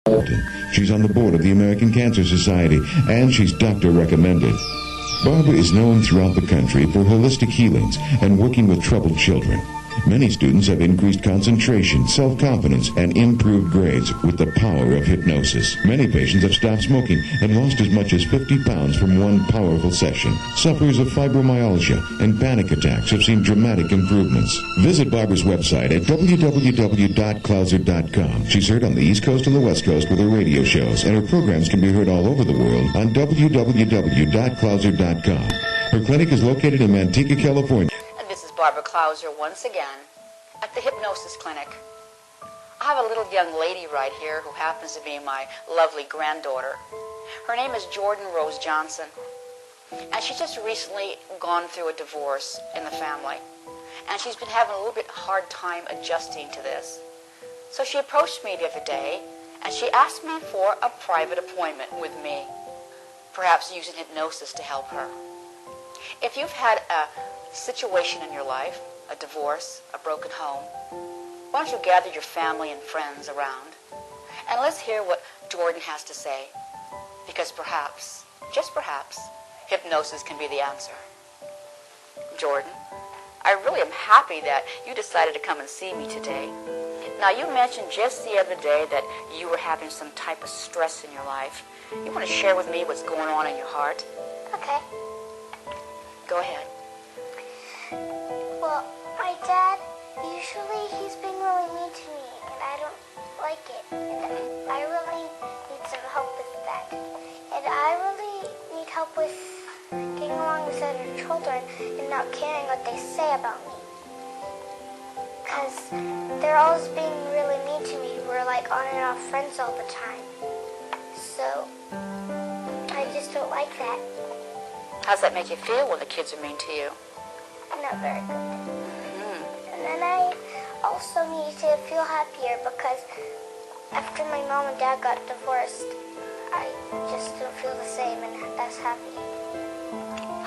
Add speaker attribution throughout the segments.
Speaker 1: Stockton. She's on the board of the American Cancer Society, and she's doctor recommended. Barbara is known throughout the country for holistic healings and working with troubled children. Many students have increased concentration, self-confidence, and improved grades with the power of hypnosis. Many patients have stopped smoking and lost as much as 50 pounds from one powerful session. Sufferers of fibromyalgia and panic attacks have seen dramatic improvements. Visit Barbara's website at www.clouser.com. She's heard on the East Coast and the West Coast with her radio shows, and her programs can be heard all over the world on www.clouser.com. Her clinic is located in Manteca, California.
Speaker 2: This is Barbara Clouser once again at the Hypnosis Clinic. I have a little young lady right here who happens to be my lovely granddaughter. Her name is Jordan Rose Johnson, and she's just recently gone through a divorce in the family, and she's been having a little bit hard time adjusting to this. So she approached me the other day, and she asked me for a private appointment with me, perhaps using hypnosis to help her. If you've had a situation in your life, a divorce, a broken home, why don't you gather your family and friends around, and let's hear what Jordan has to say, because perhaps, just perhaps, hypnosis can be the answer. Jordan, I really am happy that you decided to come and see me today. Now, you mentioned just the other day that you were having some type of stress in your life. You want to share with me what's going on in your heart?
Speaker 3: Okay.
Speaker 2: Go ahead.
Speaker 3: Well, my dad, usually he's being really mean to me, and I don't like it. And I really need some help with that. And I really need help with getting along with other children and not caring what they say about me. Because they're always being really mean to me. We're like on and off friends all the time. So, I just don't like that.
Speaker 2: How does that make you feel when the kids are mean to you?
Speaker 3: Not very good. And then I also need to feel happier because after my mom and dad got divorced, I just don't feel the same and as happy.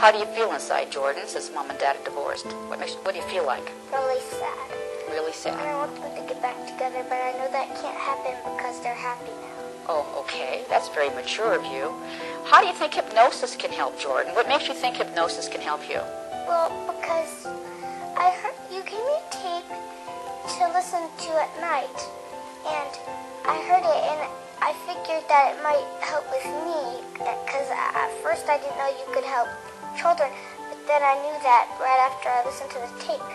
Speaker 2: How do you feel inside, Jordan, since mom and dad are divorced? What do you feel like?
Speaker 3: Really sad.
Speaker 2: Really
Speaker 3: And
Speaker 2: sad.
Speaker 3: I want them to get back together, but I know that can't happen because they're happy now.
Speaker 2: Oh, okay. That's very mature of you. How do you think hypnosis can help, Jordan? What makes you think hypnosis can help you?
Speaker 3: Well, because I heard you gave me a tape to listen to at night, and I heard it, and I figured that it might help with me, because at first I didn't know you could help children, but then I knew that right after I listened to the tape.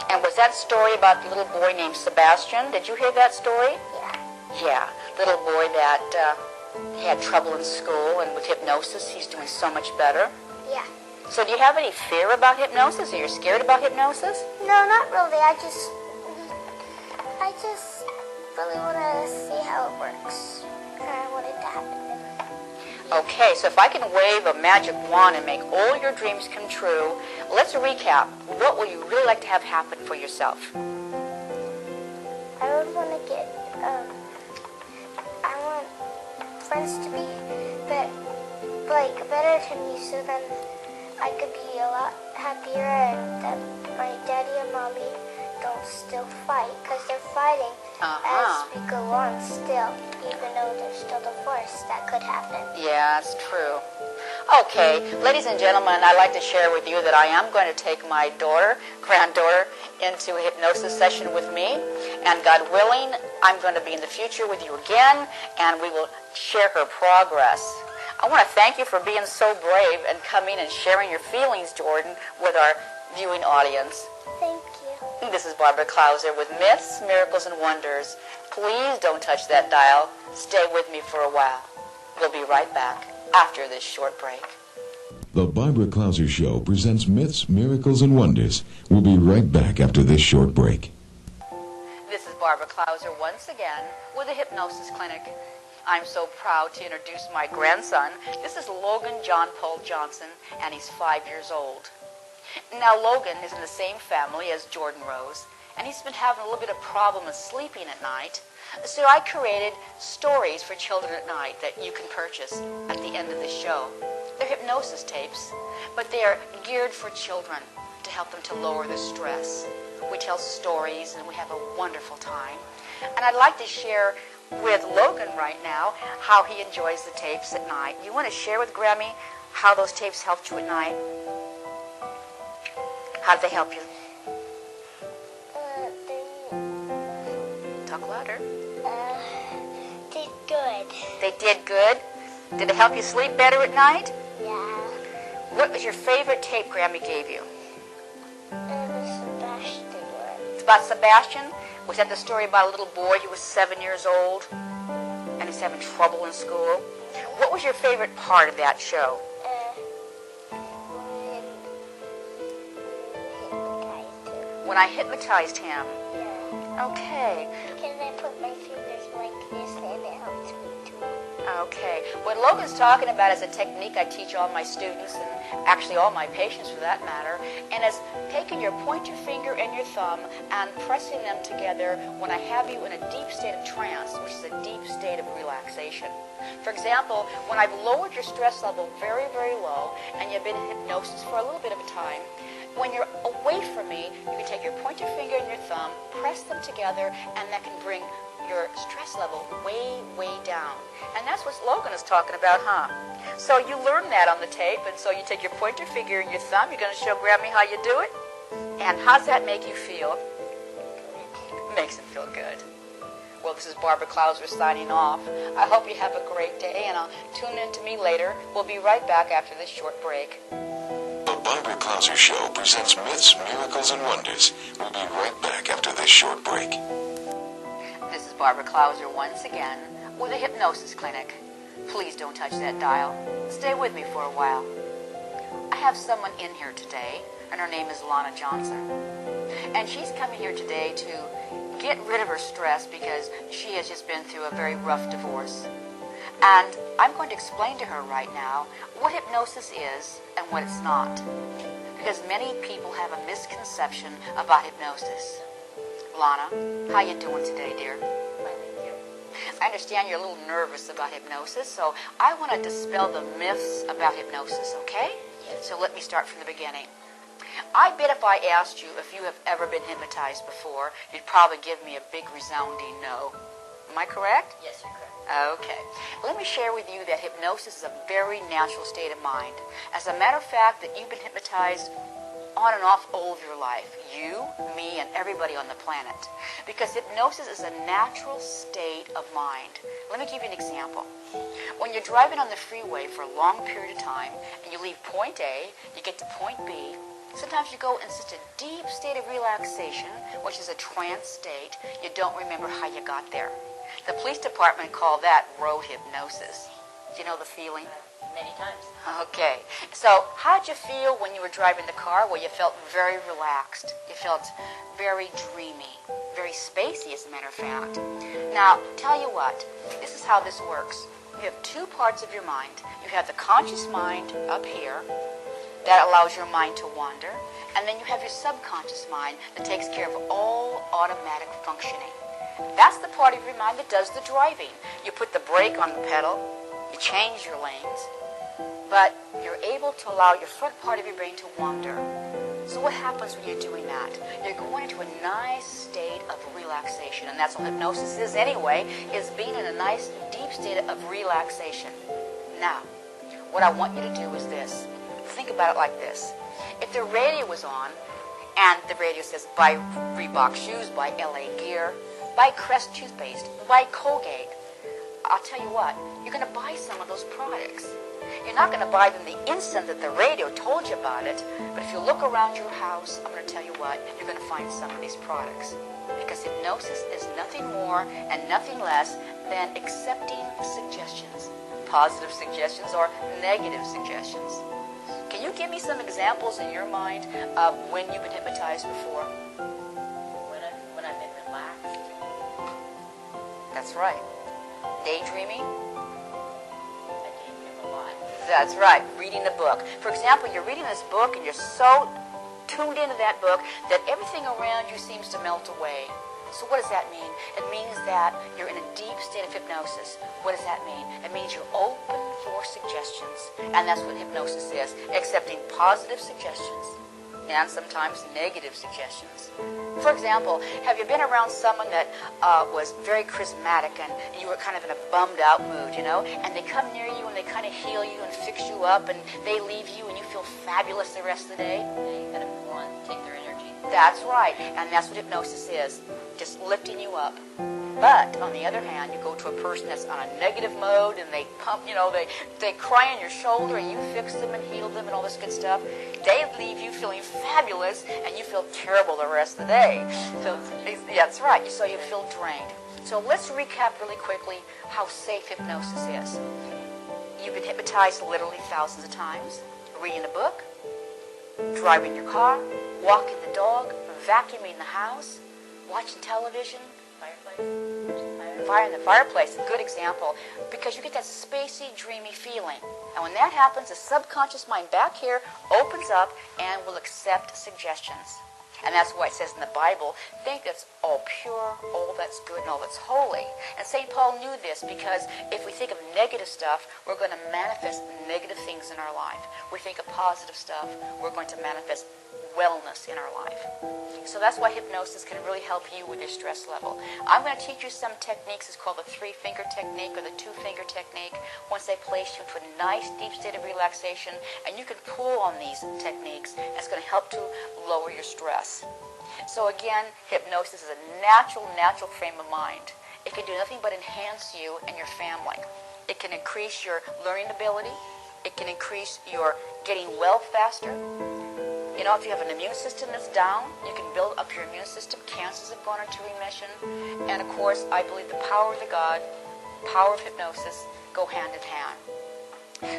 Speaker 2: And was that story about the little boy named Sebastian? Did you hear that story?
Speaker 3: Yeah.
Speaker 2: Yeah, little boy that had trouble in school, and with hypnosis he's doing so much better.
Speaker 3: Yeah.
Speaker 2: So do you have any fear about hypnosis? Are you scared about hypnosis?
Speaker 3: No, not really. I just really want to see how it works, and I want it to happen.
Speaker 2: Okay, so if I can wave a magic wand and make all your dreams come true, let's recap. What would you really like to have happen for yourself?
Speaker 3: I would want to get, I want friends to be better to me, so then I could be a lot happier, and that my daddy and mommy don't still fight, because they're fighting as we go on still, even though they're still divorced. That could happen.
Speaker 2: Yeah, that's true. Okay, ladies and gentlemen, I'd like to share with you that I am going to take my granddaughter, into a hypnosis session with me, and God willing, I'm going to be in the future with you again, and we will share her progress. I want to thank you for being so brave and coming and sharing your feelings, Jordan, with our viewing audience.
Speaker 3: Thank you.
Speaker 2: This is Barbara Clouser with Myths, Miracles, and Wonders. Please don't touch that dial. Stay with me for a while. We'll be right back after this short break.
Speaker 1: The Barbara Clouser Show presents Myths, Miracles, and Wonders. We'll be right back after this short break.
Speaker 2: This is Barbara Clouser once again with the Hypnosis Clinic. I'm so proud to introduce my grandson. This is Logan John Paul Johnson, and he's 5 years old. Now, Logan is in the same family as Jordan Rose, and he's been having a little bit of problem with sleeping at night. So I created stories for children at night that you can purchase at the end of the show. They're hypnosis tapes, but they are geared for children to help them to lower their stress. We tell stories, and we have a wonderful time. And I'd like to share with Logan right now, how he enjoys the tapes at night. You want to share with Grammy how those tapes helped you at night? How did they help you? Talk louder.
Speaker 3: Did good.
Speaker 2: They did good? Did it help you sleep better at night?
Speaker 3: Yeah.
Speaker 2: What was your favorite tape Grammy gave you?
Speaker 3: The Sebastian one.
Speaker 2: It's about Sebastian. Was that the story about a little boy who was 7 years old and he's having trouble in school? What was your favorite part of that show? When I hypnotized him.
Speaker 3: Yeah.
Speaker 2: Okay.
Speaker 3: Because I put my fingers like this and it helps me too.
Speaker 2: Okay. What Logan's talking about is a technique I teach all my students, and actually all my patients for that matter, and it's taking your pointer finger and your thumb and pressing them together when I have you in a deep state of trance, which is a deep state of relaxation. For example, when I've lowered your stress level very, very low and you've been in hypnosis for a little bit of a time, when you're away from me, you can take your pointer finger and your thumb, press them together, and that can bring your stress level way, way down. And that's what Logan is talking about, huh? So you learn that on the tape, and so you take your pointer finger and your thumb. You're going to show Grammy how you do it. And how's that make you feel? Makes it feel good. Well, this is Barbara Klauser signing off. I hope you have a great day, and I'll tune in to me later. We'll be right back after this short break.
Speaker 1: The Barbara Klauser Show presents myths, miracles, and wonders. We'll be right back after this short break.
Speaker 2: This is Barbara Klauser once again with a hypnosis clinic. Please don't touch that dial. Stay with me for a while. I have someone in here today, and her name is Lana Johnson. And she's coming here today to get rid of her stress because she has just been through a very rough divorce. And I'm going to explain to her right now what hypnosis is and what it's not. Because many people have a misconception about hypnosis. Lana, how you doing today, dear? I understand you're a little nervous about hypnosis, so I want to dispel the myths about hypnosis, okay? So let me start from the beginning. I bet if I asked you if you have ever been hypnotized before, you'd probably give me a big resounding no. Am I correct?
Speaker 4: Yes, you're correct.
Speaker 2: Okay. Let me share with you that hypnosis is a very natural state of mind. As a matter of fact, that you've been hypnotized on and off all of your life. You, me, and everybody on the planet. Because hypnosis is a natural state of mind. Let me give you an example. When you're driving on the freeway for a long period of time, and you leave point A, you get to point B, sometimes you go in such a deep state of relaxation, which is a trance state, you don't remember how you got there. The police department call that road hypnosis. Do you know the feeling?
Speaker 4: Many times.
Speaker 2: Okay. So how'd you feel when you were driving the car? Well, you felt very relaxed. You felt very dreamy, very spacey, as a matter of fact. Now, tell you what, this is how this works. You have two parts of your mind. You have the conscious mind up here that allows your mind to wander, and then you have your subconscious mind that takes care of all automatic functioning. That's the part of your mind that does the driving. You put the brake on the pedal, you change your lanes, but you're able to allow your front part of your brain to wander. So what happens when you're doing that? You're going into a nice state of relaxation, and that's what hypnosis is anyway, is being in a nice deep state of relaxation. Now, what I want you to do is this. Think about it like this. If the radio was on, and the radio says, buy Reebok shoes, buy LA Gear, buy Crest toothpaste, buy Colgate, I'll tell you what, you're going to buy some of those products. You're not going to buy them the instant that the radio told you about it, but if you look around your house, I'm going to tell you what, you're going to find some of these products. Because hypnosis is nothing more and nothing less than accepting suggestions, positive suggestions or negative suggestions. Can you give me some examples in your mind of when you've been hypnotized before?
Speaker 4: When I've been relaxed.
Speaker 2: That's right. Daydreaming?
Speaker 4: I daydream a lot.
Speaker 2: That's right. Reading a book. For example, you're reading this book and you're so tuned into that book that everything around you seems to melt away. So what does that mean? It means that you're in a deep state of hypnosis. What does that mean? It means you're open for suggestions. And that's what hypnosis is, accepting positive suggestions. and sometimes negative suggestions. For example, have you been around someone that was very charismatic and you were kind of in a bummed out mood, and they come near you and they kind of heal you and fix you up and they leave you and you feel fabulous the rest of the day?
Speaker 4: Yeah, you gotta move on, take their energy.
Speaker 2: That's right, and that's what hypnosis is, just lifting you up. But on the other hand, you go to a person that's on a negative mode and they pump, they cry on your shoulder and you fix them and heal them and all this good stuff. They leave you feeling fabulous and you feel terrible the rest of the day. So yeah, that's right. So you feel drained. So let's recap really quickly how safe hypnosis is. You've been hypnotized literally thousands of times. Reading a book, driving your car, walking the dog, vacuuming the house, watching television. Fire in the fireplace, a good example, because you get that spacey, dreamy feeling. And when that happens, the subconscious mind back here opens up and will accept suggestions. And that's why it says in the Bible, think that's all pure, all that's good, and all that's holy. And St. Paul knew this because if we think of negative stuff, we're going to manifest negative things in our life. We think of positive stuff, we're going to manifest wellness in our life. So that's why hypnosis can really help you with your stress level. I'm going to teach you some techniques. It's called the 3-finger technique or the 2-finger technique. Once I place you into a nice deep state of relaxation, and you can pull on these techniques, and it's going to help to lower your stress. So again, hypnosis is a natural frame of mind. It can do nothing but enhance you and your family. It can increase your learning ability. It can increase your getting well faster. If you have an immune system that's down, you can build up your immune system. Cancers have gone into remission. And of course, I believe the power of the God, power of hypnosis go hand in hand.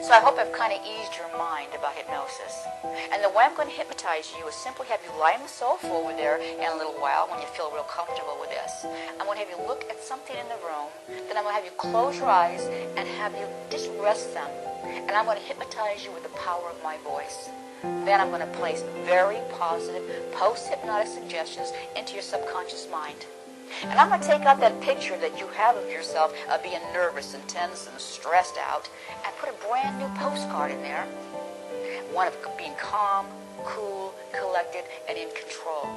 Speaker 2: So I hope I've kind of eased your mind about hypnosis. And the way I'm going to hypnotize you is simply have you lie on the sofa over there in a little while when you feel real comfortable with this. I'm going to have you look at something in the room. Then I'm going to have you close your eyes and have you just rest them. And I'm going to hypnotize you with the power of my voice. Then I'm going to place very positive post-hypnotic suggestions into your subconscious mind. And I'm going to take out that picture that you have of yourself of being nervous and tense and stressed out and put a brand new postcard in there. One of being calm, cool, collected, and in control.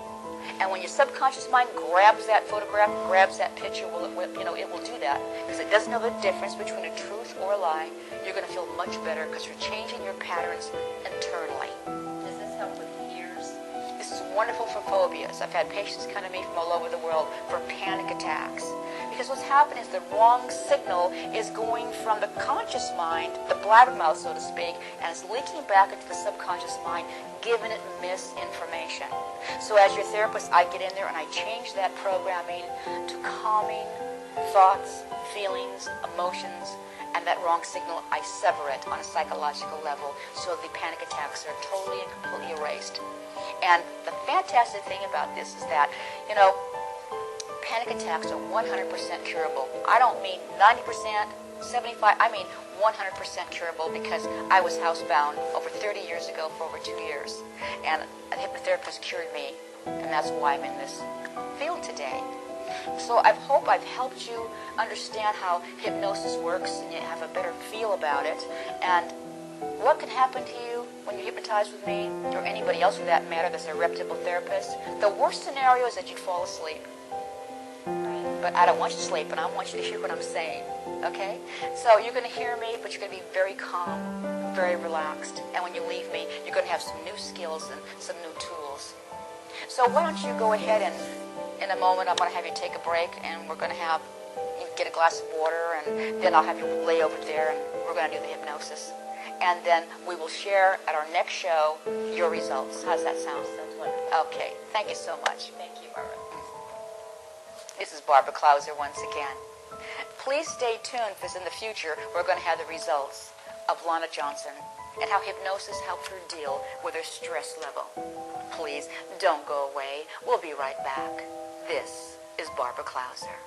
Speaker 2: And when your subconscious mind grabs that photograph, grabs that picture, it will do that. Because it doesn't know the difference between a truth or a lie. You're going to feel much better because you're changing your patterns internally.
Speaker 4: Does this help with fears?
Speaker 2: This is wonderful for phobias. I've had patients come to me from all over the world for panic attacks. Because what's happening is the wrong signal is going from the conscious mind, the blabbermouth, so to speak, and it's leaking back into the subconscious mind, giving it misinformation. So as your therapist, I get in there and I change that programming to calming thoughts, feelings, emotions, and that wrong signal, I sever it on a psychological level so the panic attacks are totally and completely erased. And the fantastic thing about this is that, panic attacks are 100% curable. I don't mean 90%, 75%, I mean 100% curable because I was housebound over 30 years ago for over 2 years. And a hypnotherapist cured me, and that's why I'm in this field today. So I hope I've helped you understand how hypnosis works and you have a better feel about it. And what can happen to you when you hypnotize with me, or anybody else for that matter that's a reputable therapist? The worst scenario is that you fall asleep. But I don't want you to sleep, and I want you to hear what I'm saying, okay? So you're going to hear me, but you're going to be very calm, very relaxed. And when you leave me, you're going to have some new skills and some new tools. So why don't you go ahead and, in a moment, I'm going to have you take a break, and we're going to have you get a glass of water, and then I'll have you lay over there, and we're going to do the hypnosis. And then we will share at our next show your results. How does that sound?
Speaker 4: Sounds wonderful.
Speaker 2: Okay. Thank you so much.
Speaker 4: Thank you, Barbara.
Speaker 2: This is Barbara Klauser once again. Please stay tuned because in the future we're going to have the results of Lana Johnson and how hypnosis helped her deal with her stress level. Please don't go away. We'll be right back. This is Barbara Klauser.